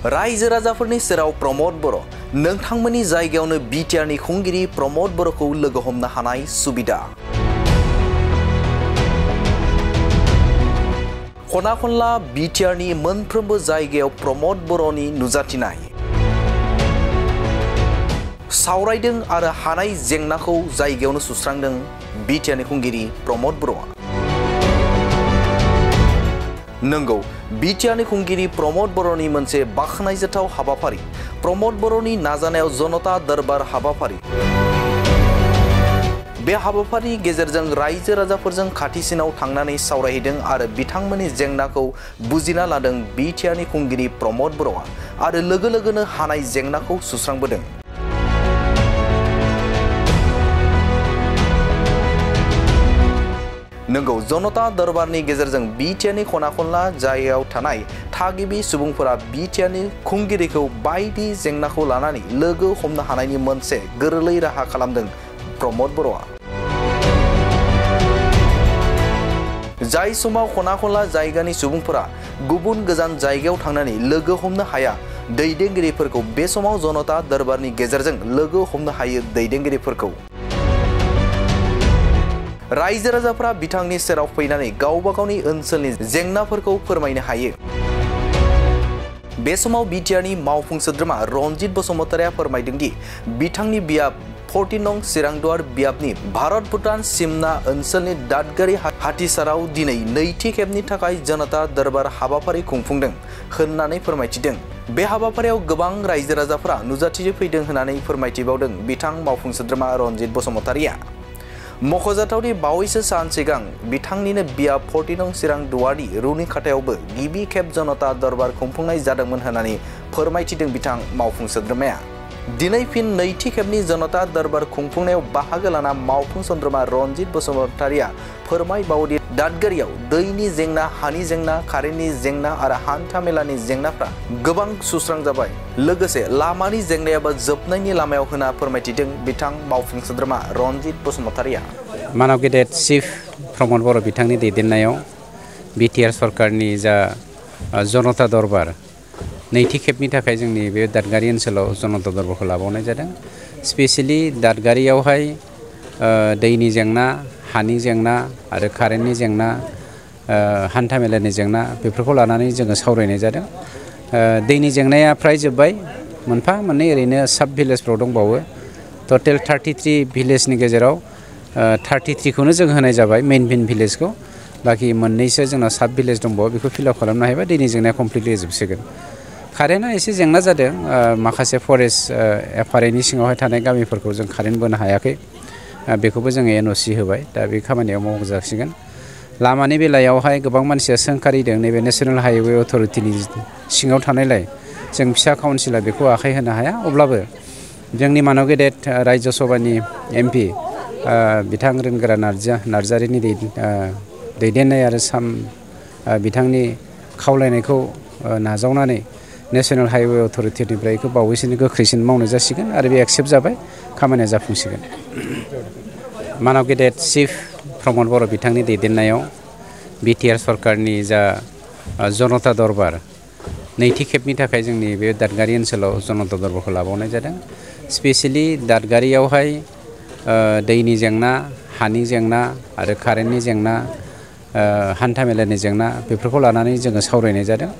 रायजो राजाफोरनि सेराव प्रमोद बर' नोंथांमोननि जायगायावनो बिटिआरनि खुंगिरि प्रमोद बर'खौ लोगो हमनो हानाय सुबिदा। खना खनला बिटिआरनि मोनफ्रोमबो जायगायाव प्रमोद बर'नि नुजाथिनाय सावरायदों आरो हानाय जेंनाखौ जायगायावनो सुस्रांदों बिटिआरनि खुंगिरि प्रमोद बर'आ। नंगौ, बिटिआरनि खुंगिरि प्रमोद बर'नि मोनसे बाखनायजाथाव हाबाफारि प्रमोद बर'नि नाजानायाव जनता दरबार हाबाफारि। बे हाबाफारिनि गेजेरजों रायजो राजाफोरजों खाथिसिनाव थांनानै सावरायहैदों आरो बिथांमोननि जेंनाखौ बुजिना लादों बिटिआरनि खुंगिरि प्रमोद बर'आ आरो लोगो लोगोनो हानाय जेंनाखौ सुस्रांबोदों। नंगौ, जनता दरबारनि गेजेरजों बिटिआरनि खना खनला जायगायाव थानाय थागिबि सुबुंफोरा बिटिआरनि खुंगिरिखौ बायदि जेंनाखौ लानानै लोगो हमनो हानायनि मोनसे गोरलै राहा खालामदों प्रमोद बर'आ। जाय समाव खना खनला जायगानि सुबुंफोरा गुबुन गोजान जायगायाव थांनानै लोगो हमनो हाया दैदेनगिरिफोरखौ बे समाव जनता दरबारनि गेजेरजों लोगो हमनो हायो दैदेनगिरिफोरखौ। रायजो राजाफोरा बिथांनि सेराव फैनानै गावबा गावनि ओनसोलनि जेंनाफोरखौ फोरमायनो हायो। बे समाव बिटिआरनि मावफुं सोद्रोमा रनजित बसुमतारिया फोरमायदों दि बिथांनि बियाब 14 नं सिरांदुवार बियाबनि भारत भुटान सिमना ओनसोलनि दादगारि हाथिसाराव दिनै नैथि खेबनि थाखाय जनता दरबार हाबाफारि खुंफुंदों होननानै फोरमायथिदों। बे हाबाफारियाव गोबां रायजो राजाफोरा नुजाथिफैदों होननानै फोरमायथिबावदों बिथां मावफुं सोद्रोमा रनजित बसुमतारिया। मख'जाथावदि बावैसो सान सिगां बिथांनिनो बियाब 14 नं सिरांदुवारनि रुनिखाथायावबो गिबि खेब जनता दरबार खुंफुंनाय जादोंमोन होननानै फोरमायथिदों बिथां मावफुं सोद्रोमाया। दिनै फिन नैथि खेबनि जनता दरबार खुंफुंनायाव बाहागो लाना मावफुं सोद्रोमा रनजित बसुमतारिया फोरमायबावदि दादगारियाव दैनि जेंना, हानि जेंना, कारेन्टनि जेंना आरो हान्था मेलानि जेंनाफ्रा गोबां सुस्रांजाबाय। लोगोसे लामानि जेंनायाबो जोबनायनि लामायाव होना फोरमायथिदों बिथां मावफुं सोद्रोमा रनजित बसुमतारिया। मानव गेदेर चिफ प्रमोद बर' बिथांनि दैदेननायाव बिटिआर सरकारनि जा जनता दरबार नैथि खेबनि थाखाय जोंनि बे दादगारि ओनसोलाव जनता दरबारखौ लाबावनाय जादों। स्पेसियेलि दादगारियावहाय दैनि जेंना, हानि जेंना आरो कारेन्टनि जेंना, हान्था मेलानि जेंना बेफोरखौ लानानै जोङो सावरायनाय जादों। दैनि जेंनाया फ्राय जोब्बाय, मोनफा मोननै ओरैनो साब भिलेजफ्राव दंबावो। टटेल 33 भिलेजनि गेजेराव 33खौनो जों होनाय जाबाय मेइन भिलेजखौ। बाखि मोननैसो जोंनाव साब भिलेज दंबावो, बेखौ फिलआप खालामनो हायोबा दैनि जेंनाया कमप्लिटलि जोबसिगोन। कारेन्टआ एसे जेंना जादों, माखासे फरेस्ट एफआरएनि सिङावहाय थानाय गामिफोरखौ जों कारेन्ट बोनो हायाखै, बेखौबो जोङो एनअसि होबाय, दा बे खामानियाव मावजासिगोन। लामानि बेलायावहाय गोबां मानसिया सोंखारिदों, नैबे नेशनेल हाइवे अथरिटिनि सिङाव थानायलाय जों फिसा काउन्सिला बेखौ आखाइ होनो हाया। अब्लाबो जोंनि मानव गेदेर रायजो सभानि एमपि बिथां रोनगोरा नार्जारिनि दैदेननाय आरो बिथांनि खावलायनायखौ नाजावनानै नेशनेल हाइवे अथरिटिनिफ्राय बेखौ बावैसोनि गोख्रैसिन मावनाय जासिगोन आरो बे एक्सेप्ट जाबाय, खामानिया जाफुंसिगोन। मानव गेदेर चिफ प्रमोद बर' बिथांनि दैदेननायाव बिटिआर सरकारनि जा जनता दरबार नैथि खेबनि थाखाय जोंनि बे दादगारि ओनसोलाव जनता दरबारखौ लाबावनाय जादों। स्पेसियेलि दादगारियावहाय दैनि जेंना, हानि जेंना आरो कारेन्टनि जेंना, हान्था मेलानि जेंना बेफोरखौ लानानै जोङो सावरायनाय जादों।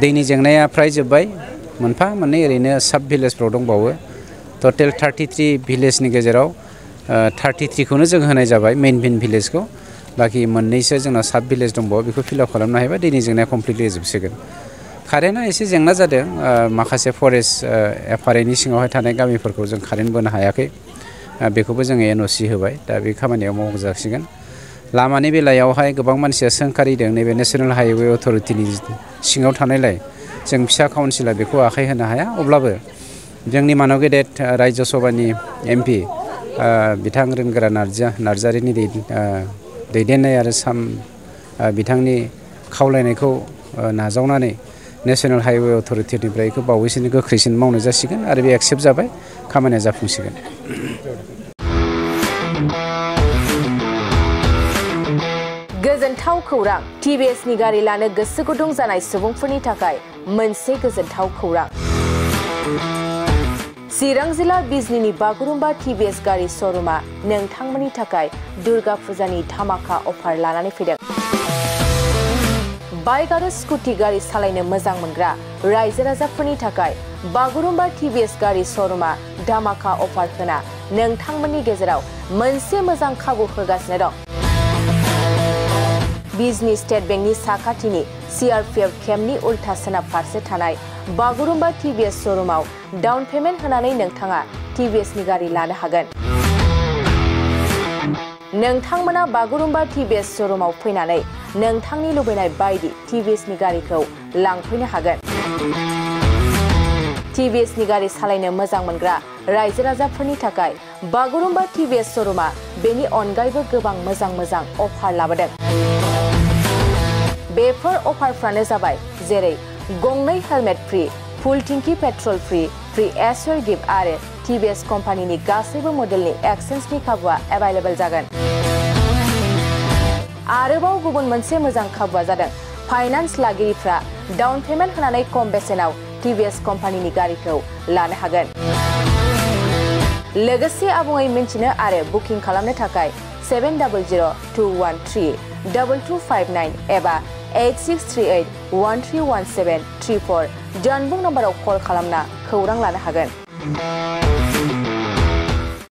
दैनि जेंनाया फ्राय जोब्बाय, मोनफा मोननै ओरैनो साब भिलेजफ्राव दंबावो। टटेल 33 भिलेजनि गेजेराव 33खौनो जों होनाय जाबाय मेइन भिलेजखौ। बाखि मोननैसो जोंनाव साब भिलेज दंबावो, बेखौ फिलआप खालामनो हायोबा दैनि जेंनाया कमप्लिटलि जोबसिगोन। कारेन्टआ एसे जेंना जादों, माखासे फरेस्ट एफआरएनि सिङावहाय थानाय गामिफोरखौ जों कारेन्ट बोनो हायाखै, बेखौबो जोङो एनअसि होबाय, दा बे खामानियाव मावजासिगोन। लामानि बेलायावहाय गोबां मानसिया सोंखारिदों, नैबे नेशनेल हाइवे अथरिटिनि सिङाव थानायलाय जों फिसा काउन्सिला बेखौ आखाइ होनो हाया। अब्लाबो जोंनि मानव गेदेर रायजो सभानि एमपि बिथां रोनगोरा नार्जारिनि दैदेननाय आरो बिथांनि खावलायनायखौ नाजावनानै नेशनेल हाइवे अथरिटिनिफ्राय बेखौ बावैसोनि गोख्रैसिन मावनाय जासिगोन आरो बे एक्सेप्ट जाबाय, खामानिया जाफुंसिगोन। गोजोनथाव खौरां TVS नि गारि लानो गोसो गुदुं जानाय सुबुंफोरनि थाखाय मोनसे गोजोनथाव खौरां। चिरां जिल्ला बिजनीनि बागुरुम्बा TVS गारि श'रुमा नोंथांमोननि थाखाय दुर्गा फुजानि धामाका अफार लानानै फैदों। बाइक आरो स्कुटि गारि सालायनो मोजां मोनग्रा रायजो राजाफोरनि थाखाय बागुरुम्बा TVS गारि श'रुमा धामाका अफार होना नोंथांमोननि गेजेराव मोनसे मोजां खाबु होगासिनो दं। बिजनी स्टेट बेंकनि साखाथिनि CRPF केम्पनि उल्था सोनाब फारसे थानाय बागुरुम्बा TVS श'रुमाव डाउन पेमेन्ट होनानै नोंथाङा TVS नि गारि लानो हागोन। नोंथांमोना बागुरुम्बा TVS श'रुमाव फैनानै नोंथांनि लुबैनाय बायदि TVS नि गारिखौ लांफैनो हागोन। TVS नि गारि सालायनो मोजां मोनग्रा रायजो राजाफोरनि थाखाय बागुरुम्बा TVS श'रुमा बेनि अनगायैबो गोबां मोजां अफार लाबोदों। बेफोर अफारफ्रानो जाबाय जेरै गंनै हेलमेट फ्रि, फुल टिंकी पेट्रल फ्रि एसुर गिफ्ट आरो TVS कम्पानिनि गासैबो मडेलनि एक्सचेन्जनि खाबुआ एभेलेबल जागोन। आरोबाव गुबुन मोनसे मोजां खाबुआ जादों फाइनान्स लागिरिफ्रा डाउन पेमेन्ट होनानै खम बेसेनाव TVS कम्पानिनि गारिखौ लानो हागोन। लोगोसे आबुङै मिन्थिनो आरो बुकिं खालामनो थाखाय 7002132259 एबा 8638131734 जानबुं नम्बराव कल खालामना खौरां लानो हागोन।